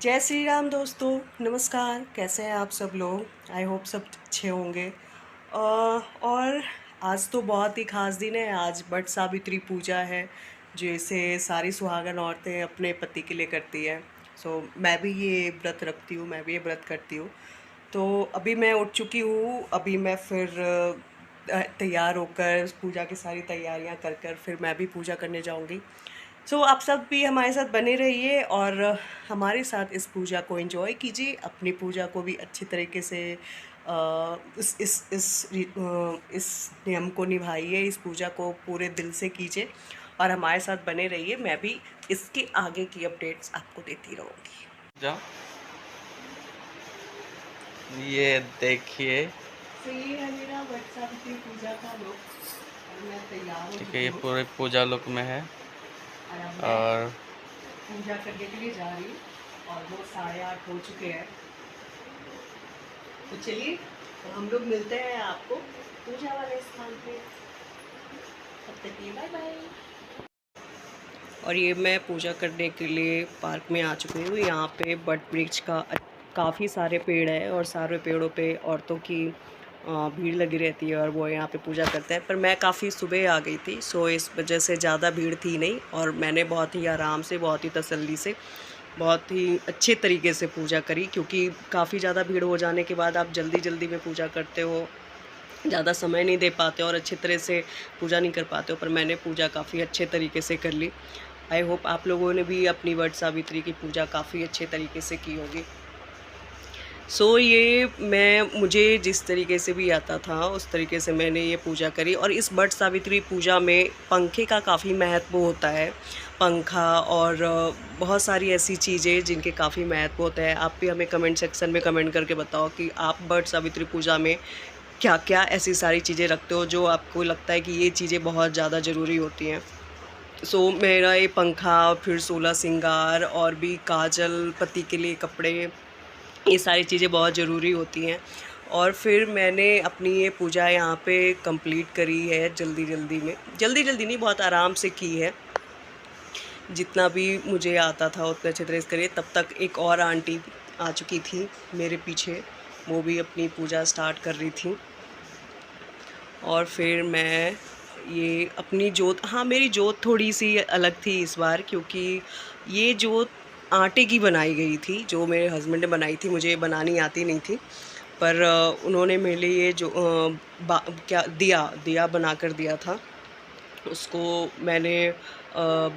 जय श्री राम दोस्तों, नमस्कार। कैसे हैं आप सब लोग? आई होप सब अच्छे होंगे। और आज तो बहुत ही ख़ास दिन है। आज बट सावित्री पूजा है, जैसे सारी सुहागन औरतें अपने पति के लिए करती हैं। मैं भी ये व्रत रखती हूँ, मैं भी ये व्रत करती हूँ। तो अभी मैं उठ चुकी हूँ। अभी मैं फिर तैयार होकर पूजा की सारी तैयारियाँ कर कर फिर मैं भी पूजा करने जाऊँगी। आप सब भी हमारे साथ बने रहिए और हमारे साथ इस पूजा को एंजॉय कीजिए। अपनी पूजा को भी अच्छी तरीके से इस नियम को निभाइए, इस पूजा को पूरे दिल से कीजिए और हमारे साथ बने रहिए। मैं भी इसके आगे की अपडेट्स आपको देती रहूँगी। जाओ, ये देखिए। तो ये है मेरा वट सावित्री पूजा का लुक और मैं तैयार हो ठीक है, चुकी ये हूँ पूरे पूजा लुक में है। और अब मैं और पूजा करने के लिए जा रही हूँ और वो 8:30 हो चुके हैं। तो चलिए, तो हम लोग मिलते हैं आपको पूजा वाले स्थान पे। तब तक के लिए बाय बाय। और ये मैं पूजा करने के लिए पार्क में आ चुकी हूँ। यहाँ पे बट वृक्ष का काफ़ी सारे पेड़ है और सारे पेड़ों पे औरतों की भीड़ लगी रहती है और वो यहाँ पे पूजा करते हैं। पर मैं काफ़ी सुबह आ गई थी, इस वजह से ज़्यादा भीड़ थी नहीं और मैंने बहुत ही आराम से, बहुत ही तसल्ली से, बहुत ही अच्छे तरीके से पूजा करी। क्योंकि काफ़ी ज़्यादा भीड़ हो जाने के बाद आप जल्दी जल्दी में पूजा करते हो, ज़्यादा समय नहीं दे पाते और अच्छी तरह से पूजा नहीं कर पाते हो। पर मैंने पूजा काफ़ी अच्छे तरीके से कर ली। आई होप आप लोगों ने भी अपनी वट सावित्री की पूजा काफ़ी अच्छे तरीके से की होगी। ये मुझे जिस तरीके से भी आता था उस तरीके से मैंने ये पूजा करी। और इस वट सावित्री पूजा में पंखे का काफ़ी महत्व होता है। पंखा और बहुत सारी ऐसी चीज़ें जिनके काफ़ी महत्व होता है। आप भी हमें कमेंट सेक्शन में कमेंट करके बताओ कि आप वट सावित्री पूजा में क्या-क्या ऐसी सारी चीज़ें रखते हो जो आपको लगता है कि ये चीज़ें बहुत ज़्यादा ज़रूरी होती हैं। मेरा ये पंखा, फिर 16 श्रृंगार और भी काजल, पति के लिए कपड़े, ये सारी चीज़ें बहुत ज़रूरी होती हैं। और फिर मैंने अपनी ये पूजा यहाँ पे कंप्लीट करी है जल्दी-जल्दी में। जल्दी-जल्दी नहीं, बहुत आराम से की है। जितना भी मुझे आता था उतने अच्छे तरह से करी। तब तक एक और आंटी आ चुकी थी मेरे पीछे, वो भी अपनी पूजा स्टार्ट कर रही थी। और फिर मैं ये अपनी जोत, हाँ, मेरी जोत थोड़ी-सी अलग थी इस बार, क्योंकि ये जोत आटे की बनाई गई थी, जो मेरे हस्बैंड ने बनाई थी। मुझे बनानी आती नहीं थी, पर उन्होंने मेरे लिए ये जो दिया बना कर दिया था। उसको मैंने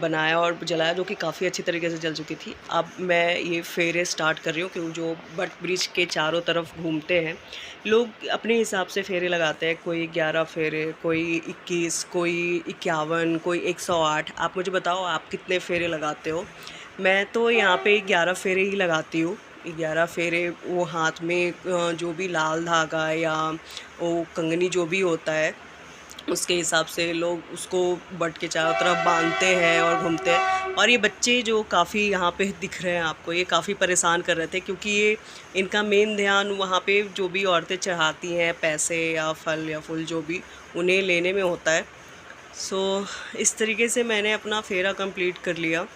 बनाया और जलाया, जो कि काफ़ी अच्छी तरीके से जल चुकी थी। अब मैं ये फेरे स्टार्ट कर रही हूँ, क्योंकि जो बट ब्रिज के चारों तरफ घूमते हैं लोग, अपने हिसाब से फेरे लगाते हैं। कोई 11 फेरे, कोई 21, कोई 51, कोई 108। आप मुझे बताओ आप कितने फेरे लगाते हो? मैं तो यहाँ पे 11 फेरे ही लगाती हूँ। 11 फेरे, वो हाथ में जो भी लाल धागा या वो कंगनी जो भी होता है, उसके हिसाब से लोग उसको बट के चारों तरफ बांधते हैं और घूमते हैं। और ये बच्चे जो काफ़ी यहाँ पे दिख रहे हैं आपको, ये काफ़ी परेशान कर रहे थे, क्योंकि ये इनका मेन ध्यान वहाँ पे जो भी औरतें चढ़ाती हैं, पैसे या फल या फूल जो भी, उन्हें लेने में होता है। इस तरीके से मैंने अपना फेरा कंप्लीट कर लिया।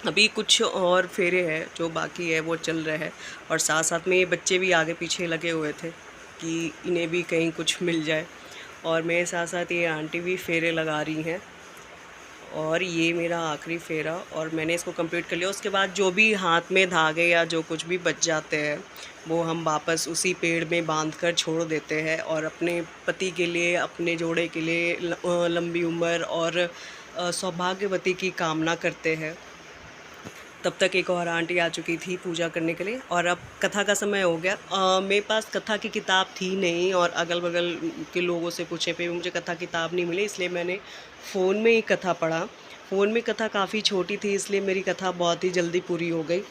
अभी कुछ और फेरे हैं जो बाकी है, वो चल रहे हैं। और साथ साथ में ये बच्चे भी आगे पीछे लगे हुए थे कि इन्हें भी कहीं कुछ मिल जाए। और मेरे साथ साथ ये आंटी भी फेरे लगा रही हैं। और ये मेरा आखिरी फेरा और मैंने इसको कंप्लीट कर लिया। उसके बाद जो भी हाथ में धागे या जो कुछ भी बच जाते हैं, वो हम वापस उसी पेड़ में बांध कर छोड़ देते हैं और अपने पति के लिए, अपने जोड़े के लिए लंबी उम्र और सौभाग्यवती की कामना करते हैं। तब तक एक और आंटी आ चुकी थी पूजा करने के लिए और अब कथा का समय हो गया। मेरे पास कथा की किताब थी नहीं और अगल-बगल के लोगों से पूछे पे भी मुझे कथा किताब नहीं मिली, इसलिए मैंने फ़ोन में ही कथा पढ़ा। फ़ोन में कथा काफ़ी छोटी थी, इसलिए मेरी कथा बहुत ही जल्दी पूरी हो गई।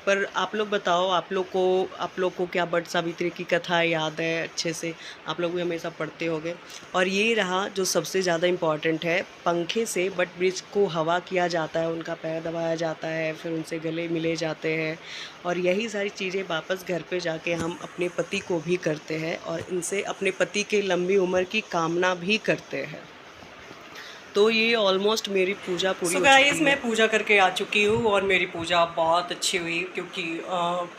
पर आप लोग बताओ, आप लोग को क्या बट सावित्री की कथा याद है अच्छे से? आप लोग भी हमेशा पढ़ते होंगे। और ये रहा जो सबसे ज़्यादा इम्पॉर्टेंट है, पंखे से बट ब्रिज को हवा किया जाता है, उनका पैर दबाया जाता है, फिर उनसे गले मिले जाते हैं। और यही सारी चीज़ें वापस घर पे जाके हम अपने पति को भी करते हैं और इनसे अपने पति के लंबी उम्र की कामना भी करते हैं। तो ये ऑलमोस्ट मेरी पूजा पूरी सो हो गाइस, चुकी है। मैं पूजा करके आ चुकी हूँ और मेरी पूजा बहुत अच्छी हुई, क्योंकि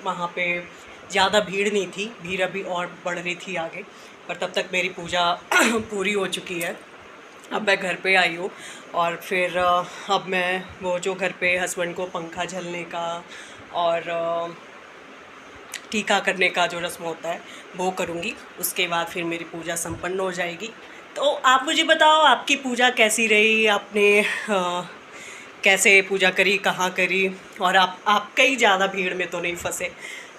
वहाँ पे ज़्यादा भीड़ नहीं थी, भीड़ अभी और बढ़ रही थी आगे, पर तब तक मेरी पूजा पूरी हो चुकी है। अब मैं घर पे आई हूँ और फिर अब मैं वो जो घर पे हस्बैंड को पंखा झलने का और टीका करने का जो रस्म होता है वो करूँगी। उसके बाद फिर मेरी पूजा संपन्न हो जाएगी। तो आप मुझे बताओ, आपकी पूजा कैसी रही, आपने कैसे पूजा करी, कहाँ करी, और आप कई ज़्यादा भीड़ में तो नहीं फंसे।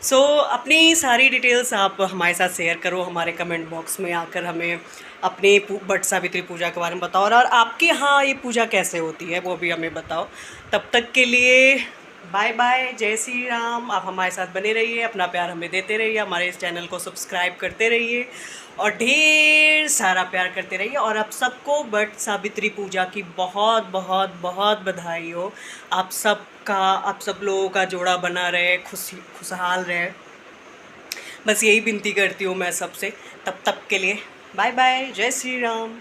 सो अपनी सारी डिटेल्स आप हमारे साथ शेयर करो हमारे कमेंट बॉक्स में आकर, हमें अपने बट सावित्री पूजा के बारे में बताओ, और आपके यहाँ ये पूजा कैसे होती है वो भी हमें बताओ। तब तक के लिए बाय बाय, जय श्री राम। आप हमारे साथ बने रहिए, अपना प्यार हमें देते रहिए, हमारे इस चैनल को सब्सक्राइब करते रहिए और ढेर सारा प्यार करते रहिए। और आप सबको बट सावित्री पूजा की बहुत बहुत बहुत बधाई हो। आप सब लोगों का जोड़ा बना रहे, खुशहाल रहे, बस यही विनती करती हूँ मैं सबसे। तब तक के लिए बाय बाय, जय श्री राम।